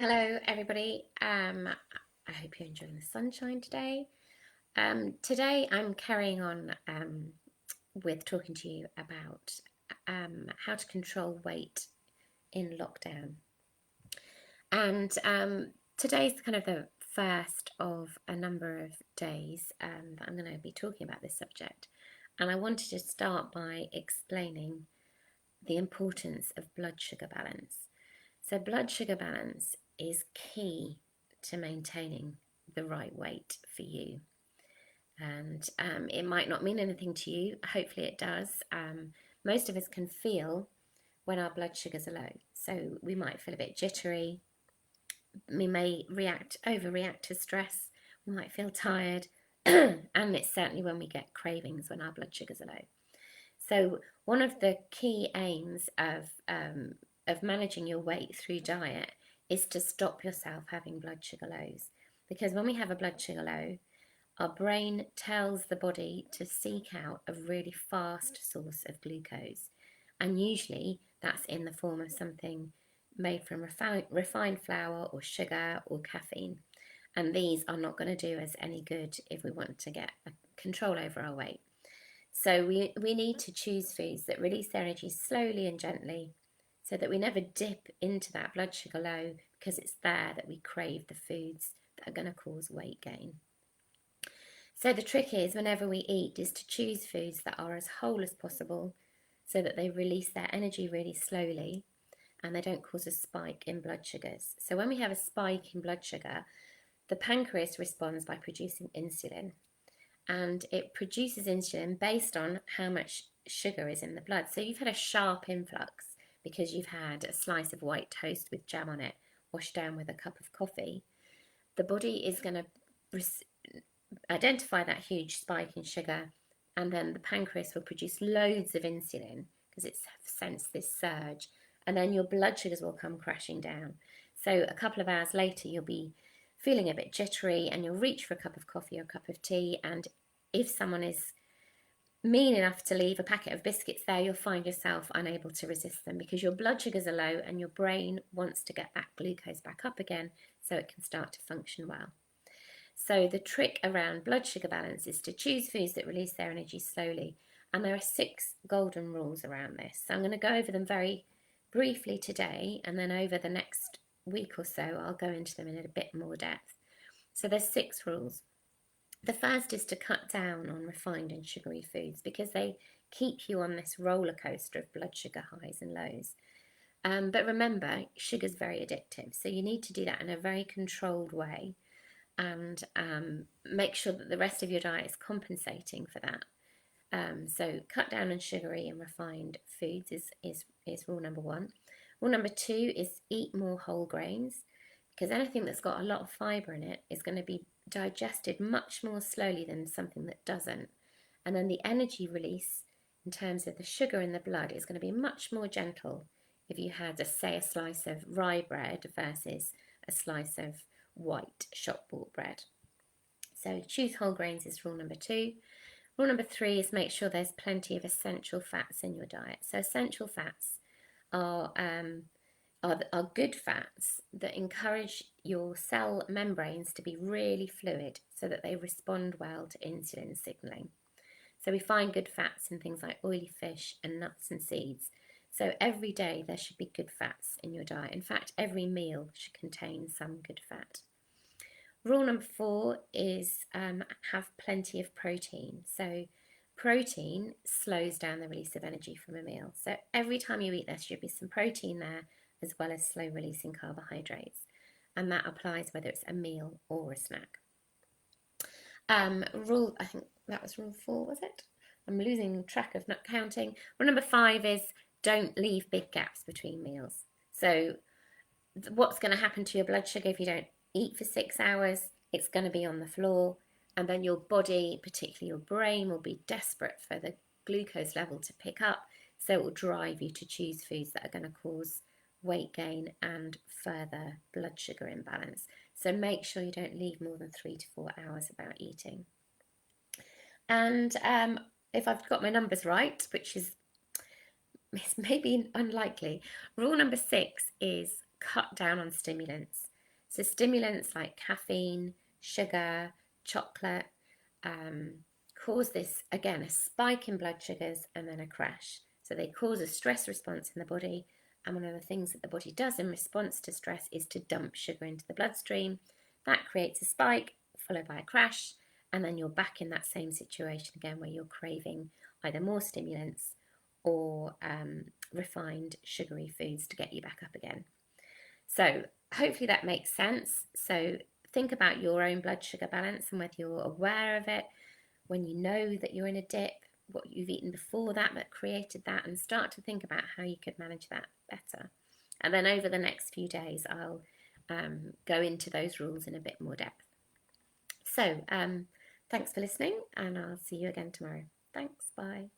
Hello, everybody. I hope you're enjoying the sunshine today. Today, I'm carrying on with talking to you about how to control weight in lockdown. And today's kind of the first of a number of days that I'm going to be talking about this subject. And I wanted to start by explaining the importance of blood sugar balance. So, blood sugar balance is key to maintaining the right weight for you. And it might not mean anything to you, hopefully, it does. Most of us can feel when our blood sugars are low. So, we might feel a bit jittery, we may overreact to stress, we might feel tired, and it's certainly when we get cravings when our blood sugars are low. So, one of the key aims of managing your weight through diet is to stop yourself having blood sugar lows. Because when we have a blood sugar low, our brain tells the body to seek out a really fast source of glucose. And usually that's in the form of something made from refined flour or sugar or caffeine. And these are not going to do us any good if we want to get control over our weight. So we need to choose foods that release their energy slowly and gently so that we never dip into that blood sugar low, because it's there that we crave the foods that are going to cause weight gain. So the trick is, whenever we eat, is to choose foods that are as whole as possible so that they release their energy really slowly and they don't cause a spike in blood sugars. So when we have a spike in blood sugar, the pancreas responds by producing insulin, and it produces insulin based on how much sugar is in the blood. So you've had a sharp influx because you've had a slice of white toast with jam on it washed down with a cup of coffee. The body is going to identify that huge spike in sugar, and then the pancreas will produce loads of insulin because it's sensed this surge, and then your blood sugars will come crashing down. So a couple of hours later, you'll be feeling a bit jittery and you'll reach for a cup of coffee or a cup of tea, and if someone is mean enough to leave a packet of biscuits there, you'll find yourself unable to resist them because your blood sugars are low and your brain wants to get that glucose back up again so it can start to function well. So the trick around blood sugar balance is to choose foods that release their energy slowly. And there are 6 golden rules around this. So I'm going to go over them very briefly today, and then over the next week or so, I'll go into them in a bit more depth. So there's 6 rules. The first is to cut down on refined and sugary foods because they keep you on this roller coaster of blood sugar highs and lows. But remember, sugar's very addictive, so you need to do that in a very controlled way, and make sure that the rest of your diet is compensating for that. So cut down on sugary and refined foods is rule number 1. Rule number 2 is eat more whole grains, because anything that's got a lot of fibre in it is going to be digested much more slowly than something that doesn't. And then the energy release in terms of the sugar in the blood is going to be much more gentle if you had, say, a slice of rye bread versus a slice of white shop bought bread. So choose whole grains is rule number 2. Rule number 3 is make sure there's plenty of essential fats in your diet. So essential fats are good fats that encourage your cell membranes to be really fluid so that they respond well to insulin signaling. So we find good fats in things like oily fish and nuts and seeds. So every day there should be good fats in your diet. In fact, every meal should contain some good fat. Rule number 4 is have plenty of protein. So protein slows down the release of energy from a meal. So every time you eat, there should be some protein there, as well as slow releasing carbohydrates. And that applies whether it's a meal or a snack. I think that was rule 4, was it? I'm losing track of not counting. Rule number 5 is don't leave big gaps between meals. So what's going to happen to your blood sugar if you don't eat for 6 hours? It's going to be on the floor, and then your body, particularly your brain, will be desperate for the glucose level to pick up, so it will drive you to choose foods that are going to cause weight gain and further blood sugar imbalance. So make sure you don't leave more than 3 to 4 hours about eating. And if I've got my numbers right, which is maybe unlikely, rule number 6 is cut down on stimulants. So stimulants like caffeine, sugar, chocolate cause this, again, a spike in blood sugars and then a crash. So they cause a stress response in the body. And one of the things that the body does in response to stress is to dump sugar into the bloodstream. That creates a spike followed by a crash. And then you're back in that same situation again where you're craving either more stimulants or refined sugary foods to get you back up again. So hopefully that makes sense. So think about your own blood sugar balance and whether you're aware of it, when you know that you're in a dip, what you've eaten before that created that, and start to think about how you could manage that better. And then over the next few days, I'll go into those rules in a bit more depth. So thanks for listening, and I'll see you again tomorrow. Thanks, bye.